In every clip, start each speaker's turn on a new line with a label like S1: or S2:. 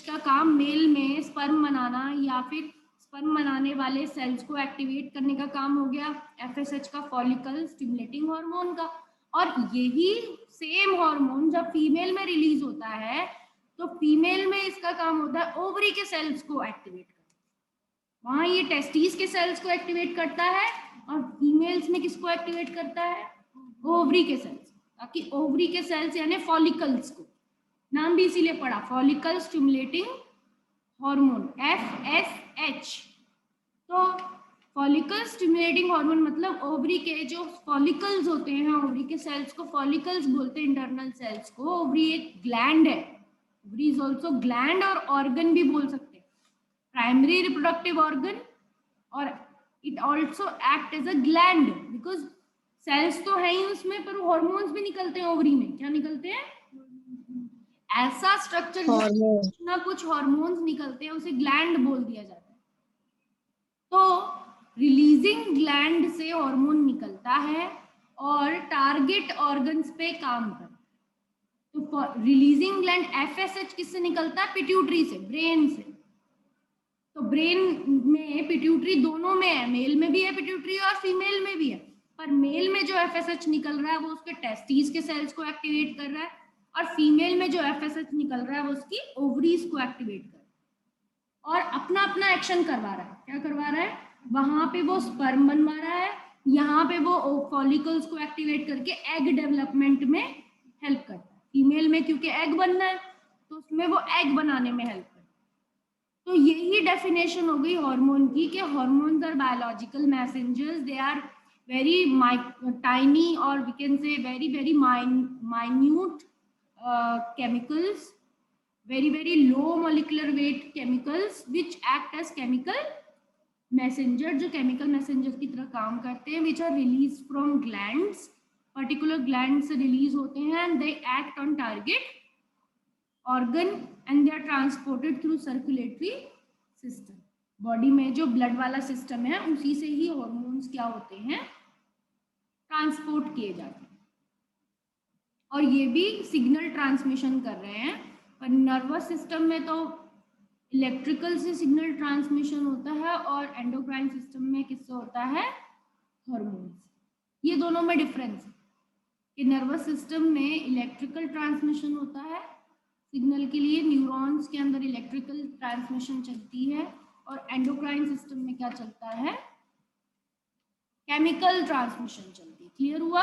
S1: का काम मेल में स्पर्म बनाना या फिर स्पर्म बनाने वाले सेल्स को एक्टिवेट करने का काम हो गया। एफएसएच का फॉलिकल स्टिमुलेटिंग हार्मोन का। और यही सेम हार्मोन जब फीमेल में रिलीज होता है तो फीमेल में इसका काम होता है ओवरी के सेल्स को एक्टिवेट करना। वहां ये टेस्टिस के सेल्स को एक्टिवेट करता है और फीमेल्स में किसको एक्टिवेट करता है? ओवरी के सेल्स। ताकि ओवरी के सेल्स यानी फॉलिकल्स को, नाम भी इसीलिए पड़ा, फॉलिकल स्टिमुलेटिंग हार्मोन एफएसएच। तो फॉलिकल स्टिमुलेटिंग हार्मोन मतलब ओवरी के जो फॉलिकल्स होते हैं, ओवरी के सेल्स को फॉलिकल्स बोलते हैं, इंटरनल सेल्स को। ओवरी एक ग्लैंड है, ओवरी इज ऑल्सो ग्लैंड और ऑर्गन भी बोल सकते हैं, प्राइमरी रिप्रोडक्टिव ऑर्गन, और it also act as a gland because cells तो है ही उसमें, पर हॉर्मोन्स भी निकलते हैं ओवरी में। क्या निकलते हैं? ऐसा स्ट्रक्चर कुछ ना कुछ हॉर्मोन्स निकलते हैं, उसे ग्लैंड बोल दिया जाता है। तो रिलीजिंग ग्लैंड से हार्मोन निकलता है और टारगेट ऑर्गन्स पे काम करता है। तो रिलीजिंग ग्लैंड एफएसएच किससे निकलता है? पिट्यूटरी से, ब्रेन से। तो ब्रेन में पिट्यूटरी दोनों में है, मेल में भी है पिट्यूटरी और फीमेल में भी है। पर मेल में जो एफएसएच निकल रहा है वो उसके टेस्टिस के सेल्स को एक्टिवेट कर रहा है, और फीमेल में जो एफएसएच निकल रहा है वो उसकी ओवरीज को एक्टिवेट कर रहा है और अपना अपना एक्शन करवा रहा है। क्या करवा रहा है? वहां पे वो स्पर्म बनवा रहा है, यहाँ पे वो फॉलिकल्स को एक्टिवेट करके एग डेवलपमेंट में हेल्प करता है। फीमेल में क्योंकि एग बनना है तो उसमें वो एग बनाने में हेल्प करता है। तो यही डेफिनेशन हो गई हार्मोन की कि hormones are biological messengers, they are very tiny or we can say very minute chemicals, very low molecular weight chemicals which act as chemical messenger, जो chemical messenger की तरह काम करते हैं, which are released from glands, particular glands से release होते हैं and they act on target organ and they are transported through circulatory system. Body में जो ब्लड वाला सिस्टम है उसी से ही हॉर्मोन्स क्या होते हैं? ट्रांसपोर्ट किए जाते हैं और ये भी सिग्नल ट्रांसमिशन कर रहे हैं। पर नर्वस सिस्टम में तो इलेक्ट्रिकल से सिग्नल ट्रांसमिशन होता है और एंडोक्राइन सिस्टम में किससे होता है? हार्मोन्स। ये दोनों में डिफरेंस है कि नर्वस सिस्टम में इलेक्ट्रिकल ट्रांसमिशन होता है सिग्नल के लिए, न्यूरॉन्स के अंदर इलेक्ट्रिकल ट्रांसमिशन चलती है, और एंडोक्राइन सिस्टम में क्या चलता है? केमिकल ट्रांसमिशन चलती है। क्लियर हुआ?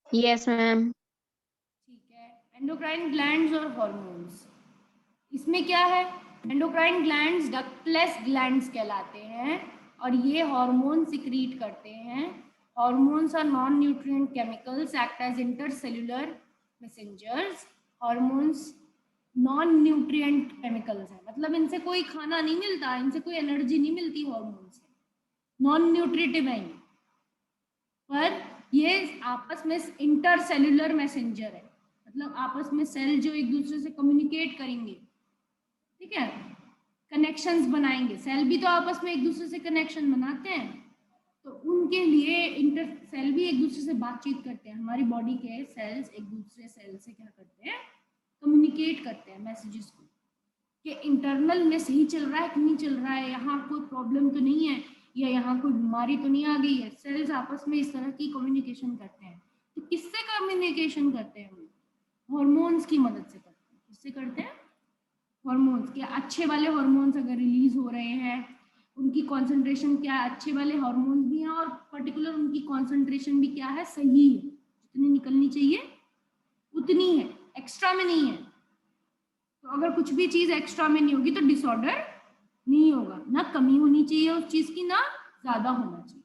S2: Yes ma'am.
S1: ठीक है। एंडोक्राइन ग्लैंड्स और हार्मोन्स, इसमें क्या है? एंडोक्राइन ग्लैंड्स डक्टलेस ग्लैंड्स कहलाते हैं और ये हार्मोन सिक्रीट करते हैं। Hormones are non nutrient chemicals act as intercellular messengers. Hormones non nutrient chemicals है, मतलब इनसे कोई खाना नहीं मिलता, इनसे कोई एनर्जी नहीं मिलती, हार्मोन से नॉन न्यूट्रिटिव है, पर ये आपस में इंटरसेल्युलर मैसेंजर है, मतलब आपस में सेल जो एक दूसरे से कम्युनिकेट करेंगे, ठीक है, कनेक्शंस बनाएंगे। सेल भी तो आपस में एक दूसरे से कनेक्शन बनाते हैं, तो उनके लिए इंटर सेल भी एक दूसरे से बातचीत करते हैं। हमारी बॉडी के सेल्स एक दूसरे सेल से क्या करते हैं? कम्युनिकेट करते हैं मैसेजेस को कि इंटरनल में सही चल रहा है कि नहीं चल रहा है, यहाँ कोई प्रॉब्लम तो नहीं है, या यहाँ कोई बीमारी तो नहीं आ गई है। सेल्स आपस में इस तरह की कम्युनिकेशन करते हैं। तो किससे कम्युनिकेशन करते हैं? हॉर्मोन्स की मदद से करते हैं। किससे करते हैं? हॉर्मोन्स के। अच्छे वाले हॉर्मोन्स अगर रिलीज हो रहे हैं, उनकी कॉन्सेंट्रेशन क्या है? अच्छे वाले हॉर्मोन्स भी हैं और पर्टिकुलर उनकी कॉन्सेंट्रेशन भी क्या है? सही है, जितनी निकलनी चाहिए उतनी है, एक्स्ट्रा में नहीं है। तो अगर कुछ भी चीज एक्स्ट्रा में नहीं होगी तो डिसऑर्डर नहीं होगा, ना कमी होनी चाहिए उस चीज की, ना ज्यादा होना चाहिए।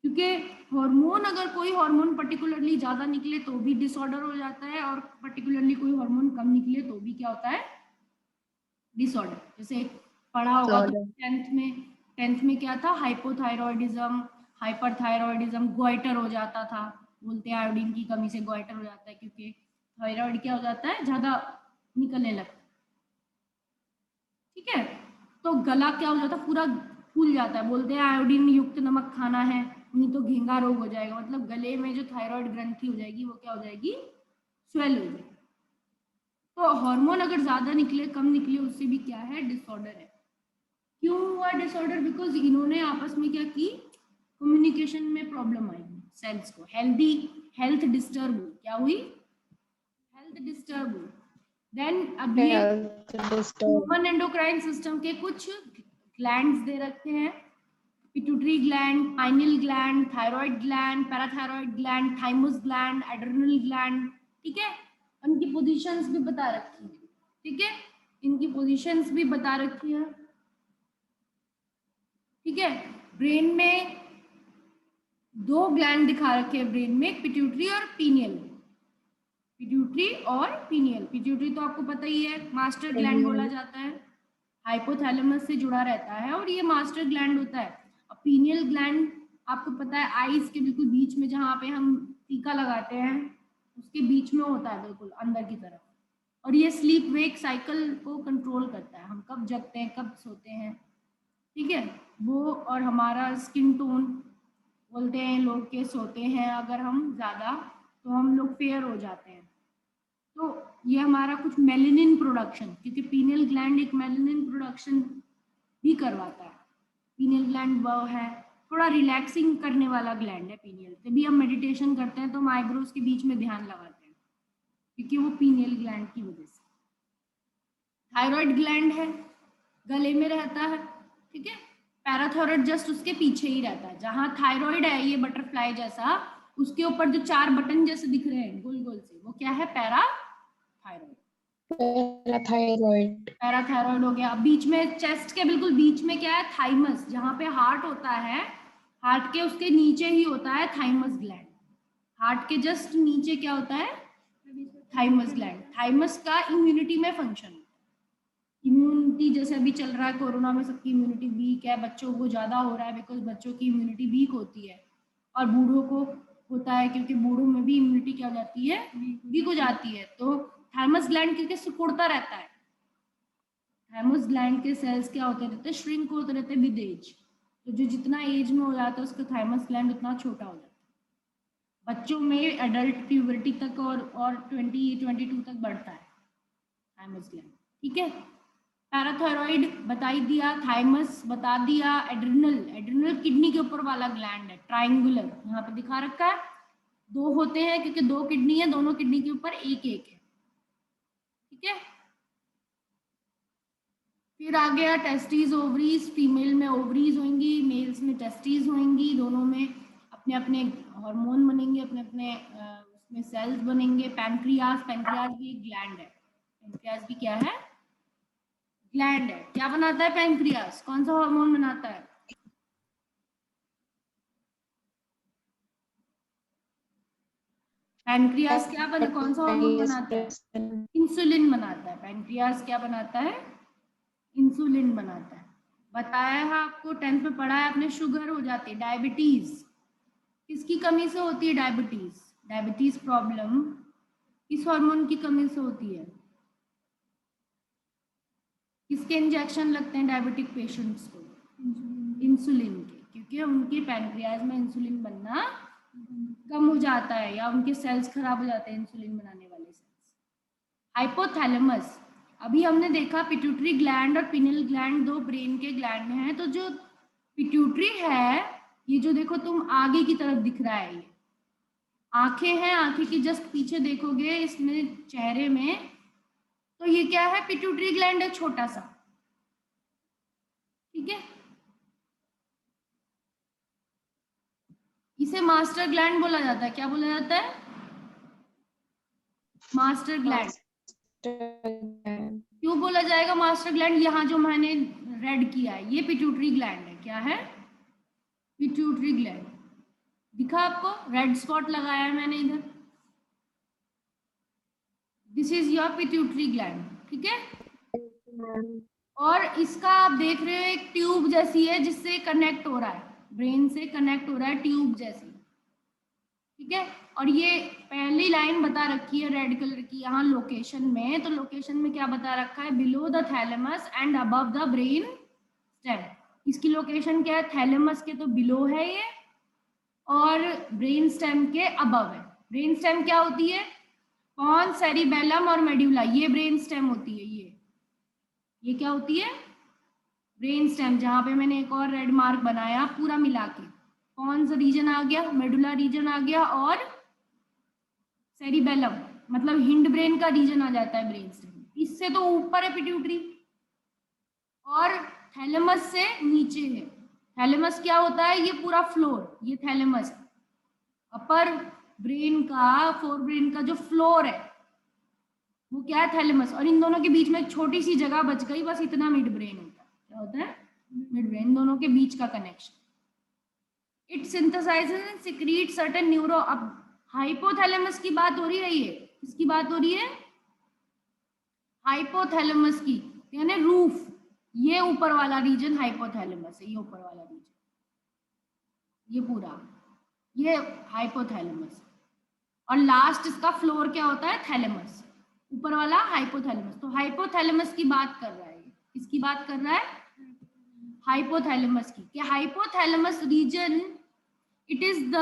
S1: क्योंकि हार्मोन, अगर कोई हार्मोन पर्टिकुलरली ज्यादा निकले तो भी डिसऑर्डर हो जाता है, और पर्टिकुलरली कोई हार्मोन कम निकले तो भी क्या होता है? डिसऑर्डर। जैसे पढ़ा होगा तो टेंथ में क्या था? हाइपोथायरॉयडिज्म, हाइपरथायरॉयडिज्म, गोइटर हो जाता था। बोलते हैं आयोडीन की कमी से गोइटर हो जाता है, क्योंकि थायराइड क्या हो जाता है? ज्यादा निकलने लगता है, ठीक है। तो गला क्या हो जाता है? पूरा फूल जाता है। बोलते हैं आयोडीन युक्त नमक खाना है, नहीं तो घेंगा रोग हो जाएगा। मतलब गले में जो थायराइड ग्रंथि हो जाएगी वो क्या हो जाएगी? स्वेल हो जाएगी। हार्मोन अगर ज्यादा निकले कम निकले उससे भी क्या है, डिसऑर्डर है। क्यों हुआ डिसऑर्डर? बिकॉज इन्होंने आपस में क्या की, कम्युनिकेशन में प्रॉब्लम आई सेल्स को, हेल्थ डिस्टर्ब हुई। क्या हुई? हेल्थ डिस्टर्ब हुई। देन अब ये ह्यूमन एंडोक्राइन सिस्टम के कुछ ग्लैंड्स दे रखे हैं, pituitary gland, pineal gland, thyroid gland, parathyroid gland, thymus gland, adrenal gland. ठीक है, उनकी पोजीशंस भी बता रखी है। ठीक है, इनकी पोजीशंस भी बता रखी है। ठीक है, ब्रेन में दो ग्लैंड दिखा रखे हैं ब्रेन में, पिट्यूटरी और पीनियल। पिट्यूटरी और पीनियल। पिट्यूटरी तो आपको पता ही है, मास्टर ग्लैंड बोला जाता है, हाइपोथैलेमस से जुड़ा रहता है और ये मास्टर ग्लैंड होता है। और पीनियल ग्लैंड आपको पता है आईज के बिल्कुल बीच में, जहाँ पे हम टीका लगाते हैं उसके बीच में होता है, बिल्कुल अंदर की तरफ। और ये स्लीप वेक साइकिल को कंट्रोल करता है, हम कब जगते हैं कब सोते हैं। ठीक है, वो और हमारा स्किन टोन, बोलते हैं लोग के सोते हैं अगर हम ज़्यादा तो हम लोग फेयर हो जाते हैं। तो ये हमारा कुछ मेलेनिन प्रोडक्शन, क्योंकि पीनियल ग्लैंड एक मेलेनिन प्रोडक्शन भी करवाता है। पीनियल ग्लैंड वो है थोड़ा रिलैक्सिंग करने वाला ग्लैंड है पीनियल। तभी हम मेडिटेशन करते हैं तो हम आईब्रोज के बीच में ध्यान लगाते हैं, क्योंकि वो पीनियल ग्लैंड की वजह से। थायराइड ग्लैंड है, गले में रहता है। ठीक है, पैराथायराइड जस्ट उसके पीछे ही रहता है। जहाँ थायराइड है ये बटरफ्लाई जैसा, उसके ऊपर जो 4 बटन जैसे दिख रहे हैं गोल गोल से, वो क्या है? पैराथायराइड।
S2: पैराथायरॉइड।
S1: पैराथायराइड हो गया। बीच में चेस्ट के बिल्कुल बीच में क्या है? थाइमस, जहाँ पे हार्ट होता है, हार्ट के उसके नीचे ही होता है थाइमस ग्लैंड। हार्ट के जस्ट नीचे क्या होता है? Thymus gland. थाइमस का इम्यूनिटी में फंक्शन, इम्यूनिटी जैसे अभी चल रहा है कोरोना में, सबकी इम्यूनिटी वीक है, बच्चों को ज़्यादा हो रहा है बिकॉज बच्चों की इम्यूनिटी वीक होती है, और बूढ़ों को होता है क्योंकि बूढ़ों में भी इम्यूनिटी क्या हो जाती है? वीक हो जाती है। तो थाइमस ग्लैंड क्योंकि सिकुड़ता रहता है, थाइमस ग्लैंड के सेल्स क्या होते रहते हैं? श्रिंक होते रहते हैं विद एज। तो जो जितना एज में हो जाता है उसका थाइमस ग्लैंड उतना छोटा हो जाता है। बच्चों में एडल्ट प्यूबर्टी तक और 20-22 तक बढ़ता है थाइमस ग्लैंड। ठीक है, पैराथायराइड बता ही दिया, थाइमस बता दिया, एड्रिनल, एड्रिनल किडनी के ऊपर वाला ग्लैंड है, ट्राइंगुलर, यहाँ पे दिखा रखा है। 2 होते हैं क्योंकि 2 किडनी है, दोनों किडनी के ऊपर एक एक है। ठीक है, फिर आ गया टेस्टिस ओवरीज। फीमेल में ओवरीज होंगी, मेल्स में टेस्टिस होंगी। दोनों में अपने अपने हार्मोन बनेंगे, अपने अपने उसमें सेल्स बनेंगे। पैनक्रियाज, पैनक्रियाज भी एक ग्लैंड है। पैनक्रियाज भी क्या है? ग्लैंड है। क्या बनाता है पैनक्रियाज? कौन सा हार्मोन बनाता है? पैनक्रियाज क्या कौन सा हार्मोन बनाता है? इंसुलिन बनाता है। पैनक्रियाज क्या बनाता है? इंसुलिन बनाता है। बताया है आपको, 10th में पढ़ा है आपने, शुगर हो जाती है, डायबिटीज किसकी कमी से होती है? डायबिटीज। डायबिटीज प्रॉब्लम किस हार्मोन की कमी से होती है? किसके इंजेक्शन लगते हैं डायबिटिक पेशेंट्स को? इंसुलिन के, क्योंकि उनके पैनक्रियाज में इंसुलिन बनना कम हो जाता है या उनके सेल्स खराब हो जाते हैं, इंसुलिन बनाने वाले सेल्स। हाइपोथैलेमस, अभी हमने देखा पिट्यूटरी ग्लैंड और पिनियल ग्लैंड 2 ब्रेन के ग्लैंड हैं। तो जो पिट्यूटरी है, ये जो देखो तुम आगे की तरफ दिख रहा है, ये आंखें हैं, आंखें की जस्ट पीछे देखोगे इसमें चेहरे में, तो ये क्या है? पिट्यूटरी ग्लैंड है, छोटा सा। ठीक है, इसे मास्टर ग्लैंड बोला जाता है। क्या बोला जाता है? Master gland. क्यों बोला जाएगा मास्टर ग्लैंड? यहाँ जो मैंने रेड किया है ये पिट्यूटरी ग्लैंड है। क्या है? Pituitary gland. दिखा आपको? रेड स्पॉट लगाया है मैंने इधर। This is your pituitary gland. ठीक है, और इसका आप देख रहे हो एक ट्यूब जैसी है जिससे कनेक्ट हो रहा है, ब्रेन से कनेक्ट हो रहा है, ट्यूब जैसी। ठीक है, और ये पहली लाइन बता रखी है रेड कलर की यहाँ लोकेशन में। तो लोकेशन में क्या बता रखा है? Below the thalamus and above the brain stem. इसकी लोकेशन क्या है? थैलेमस के तो बिलो है ये, और ब्रेन स्टेम के अबव है। ब्रेन स्टेम क्या होती है? पॉन्स, सेरिबेलम और मेड्यूला, ये ब्रेन स्टेम होती है। ये क्या होती है? Brain stem. जहां पे मैंने एक और रेड मार्क बनाया पूरा मिला के, पॉन्स रीजन आ गया, मेडुला रीजन आ गया और सेरिबेलम मतलब हिंड ब्रेन का रीजन आ जाता है ब्रेन स्टेम। इससे तो ऊपर है पिट्यूटरी और थैलेमस से नीचे है। थैलेमस क्या होता है? ये पूरा फ्लोर, ये थैलेमस है। अपर ब्रेन का, फोर ब्रेन का जो फ्लोर है वो क्या है? थैलेमस। और इन दोनों के बीच में एक छोटी सी जगह बच गई, बस इतना मिड ब्रेन होता है। क्या होता है? मिड ब्रेन, दोनों के बीच का connection. It synthesises and secrete certain neuro. अब हाइपोथैलेमस की बात हो रही है, किसकी बात हो रही है? हाइपोथैलेमस की, यानी रूफ। ये ऊपर वाला रीजन हाइपोथैलेमस है, ये ऊपर वाला रीजन, ये पूरा, ये हाइपोथैलेमस। और लास्ट इसका फ्लोर क्या होता है? थैलेमस। ऊपर वाला हाइपोथैलेमस। तो हाइपोथैलेमस की बात कर रहा है। किसकी बात कर रहा है? हाइपोथैलेमस की। कि hypothalamus region, it is the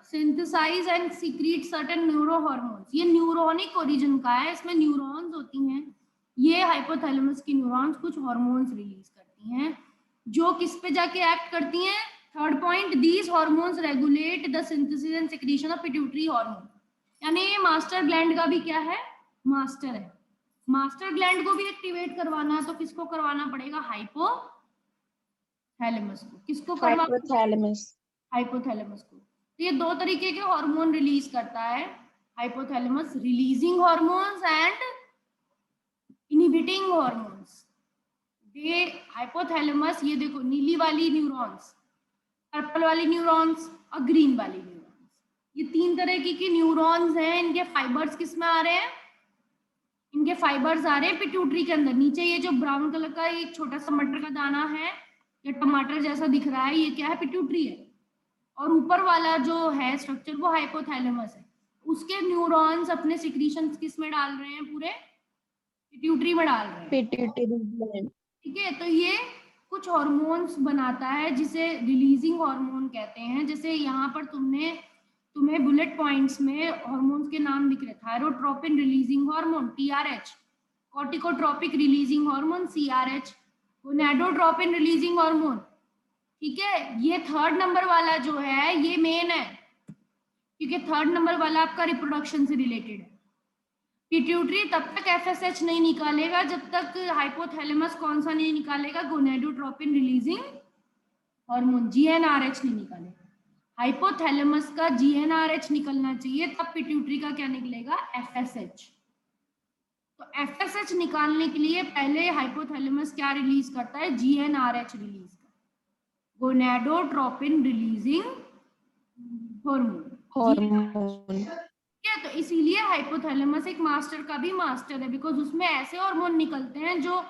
S1: synthesise and secrete certain neuro hormones. ये न्यूरोनिक ओरिजिन का है, इसमें न्यूरॉन्स होती हैं। ये हाइपोथैलेमस की न्यूरॉन्स कुछ हार्मोन्स रिलीज करती हैं जो किस पे जाके एक्ट करती हैं? Third point, these hormones regulate the synthesis and secretion of pituitary hormone. यानी ये मास्टर ग्लैंड का भी क्या है? मास्टर है। मास्टर ग्लैंड को भी एक्टिवेट करवाना तो किसको करवाना पड़ेगा? हाइपोथैलेमस को। किसको करवाना?
S2: हाइपोथैलेमस।
S1: हाइपोथैलेमस को। तो ये दो तरीके के हार्मोन रिलीज करता है hypothalamus, releasing hormones and inhibiting hormones. ये हाइपोथैलेमस, ये देखो नीली वाली न्यूरॉन्स, पर्पल वाली न्यूरॉन्स और ग्रीन वाली न्यूरॉन्स, ये तीन तरह की न्यूरॉन्स हैं। इनके फाइबर्स किस में आ रहे हैं? इनके फाइबर्स आ रहे हैं पिट्यूटरी के अंदर। नीचे ये जो ब्राउन कलर का एक छोटा सा मटर का दाना है या टमाटर जैसा दिख रहा है, ये क्या है? पिट्यूटरी है। और ऊपर वाला जो है स्ट्रक्चर वो हाइपोथैलेमस है। उसके न्यूरॉन्स अपने सिक्रीशंस किस में डाल रहे हैं? पूरे पिट्यूटरी में डाल रहे हैं।
S2: Pituitary gland.
S1: ठीक है, तो ये कुछ हार्मोन्स बनाता है जिसे रिलीजिंग हार्मोन कहते हैं। जैसे यहाँ पर तुम्हें बुलेट पॉइंट्स में हार्मोन्स के नाम दिख रहे। Thyrotropin releasing hormone TRH, corticotropic releasing hormone CRH, gonadotropin releasing hormone. ठीक है, ये थर्ड नंबर वाला जो है ये मेन है, क्योंकि थर्ड नंबर वाला आपका रिप्रोडक्शन से रिलेटेड है। पिट्यूटरी तब तक FSH नहीं निकालेगा जब तक हाइपोथैलेमस कौन सा नहीं निकालेगा? गोनाडोट्रोपिन रिलीजिंग हार्मोन, GnRH नहीं निकालेगा। हाइपोथैलेमस का GnRH निकलना चाहिए, तब पिट्यूटरी का क्या निकलेगा? FSH। तो FSH निकालने के लिए पहले हाइपोथैलेमस क्या रिलीज करता है? GnRH रिलीज करता है, गोनाडोट्रोपिन रिलीजिंग हार्मोन। तो इसीलिए हाइपोथैलेमस एक मास्टर का भी मास्टर है, बिकॉज उसमें ऐसे हार्मोन निकलते हैं जो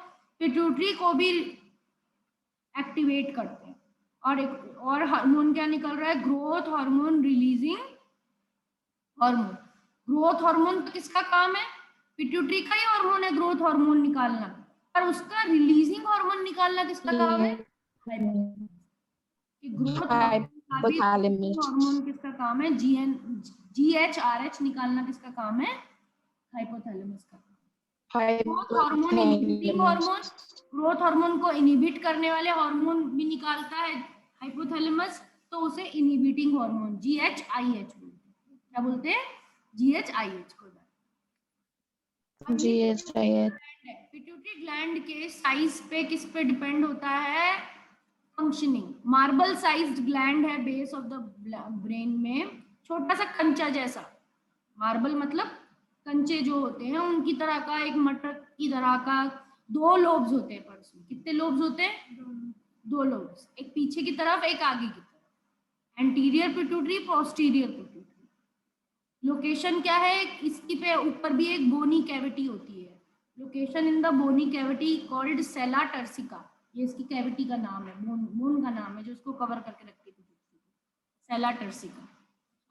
S1: पिट्यूटरी को भी एक्टिवेट करते हैं। और एक और हार्मोन क्या निकल रहा है? Growth hormone releasing hormone. Growth hormone तो किसका काम है? पिट्यूटरी का ही हार्मोन है ग्रोथ हार्मोन निकालना, पर उसका रिलीजिंग हार्मोन निकालना किसका काम है? ग्रोथ हार्मोन किसका काम है? GHRH निकालना किसका काम है? हाइपोथैलेमस का। Growth hormone inhibiting hormone, growth hormone को इनहिबिट करने वाले हार्मोन भी निकालता है हाइपोथैलेमस, तो उसे इनहिबिटिंग हार्मोन GHIH बोलते हैं। क्या बोलते हैं? GHIH को। पिट्यूटरी ग्लैंड के साइज पे किस पे डिपेंड होता है? फंक्शनिंग। मार्बल साइज्ड ग्लैंड है बेस ऑफ द ब्रेन में, छोटा सा कंचा जैसा। मार्बल मतलब कंचे जो होते हैं उनकी तरह का, एक मटर की तरह का। 2 लोब्स होते हैं पर्स में। कितने लोब्स होते हैं? 2 लोब्स, एक पीछे की तरफ एक आगे की तरफ। Anterior pituitary, posterior pituitary. Location क्या है? इसकी पे ऊपर भी एक बोनी कैविटी होती है। Location in the bony cavity called sella turcica. ये इसकी कैविटी का नाम है, बोन का नाम है जो इसको कवर करके रखती है, सेला टर्सिका।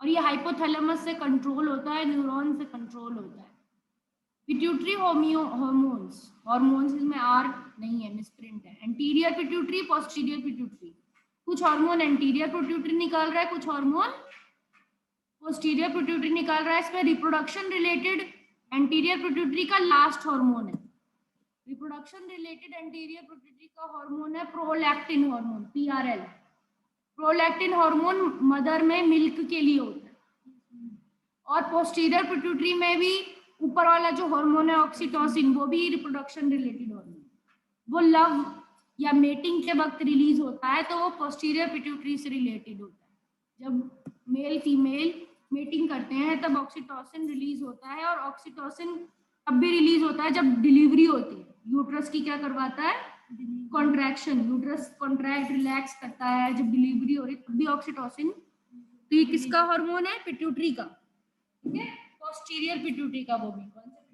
S1: और ये हाइपोथैलेमस से कंट्रोल होता है, न्यूरॉन से कंट्रोल होता है। पिट्यूटरी हार्मोन्स इसमें आर नहीं है, मिसप्रिंट है। Anterior pituitary, posterior pituitary. कुछ हार्मोन एंटीरियर पिट्यूटरी निकाल रहा है, कुछ हार्मोन पोस्टीरियर पिट्यूटरी निकाल रहा है। इसमें रिप्रोडक्शन रिलेटेड एंटीरियर पिट्यूटरी का लास्ट हार्मोन है। रिप्रोडक्शन रिलेटेड एंटीरियर पिट्यूटरी का हार्मोन है prolactin hormone, PRL। Prolactin hormone mother में मिल्क के लिए होता है। और पोस्टीरियर पिट्यूटरी में भी ऊपर वाला जो हार्मोन है ऑक्सीटोसिन, वो भी रिप्रोडक्शन रिलेटेड हार्मोन, वो लव या मेटिंग के वक्त रिलीज होता है, तो वो पोस्टीरियर पिट्यूटरी से रिलेटेड होता है। जब मेल फीमेल मेटिंग करते हैं तब ऑक्सीटोसिन रिलीज होता है, और ऑक्सीटोसिन तब भी रिलीज होता है जब डिलीवरी होती है। यूट्रस की क्या करवाता है, कॉन्ट्रैक्शन, यूट्रस कॉन्ट्रैक्ट रिलैक्स करता है जब डिलीवरी हो रही, तब भी ऑक्सीटोसिन। तो ये किसका हार्मोन है, पिट्यूटरी का, ठीक है, पोस्टीरियर पिट्यूटरी का। वो भी कौन सा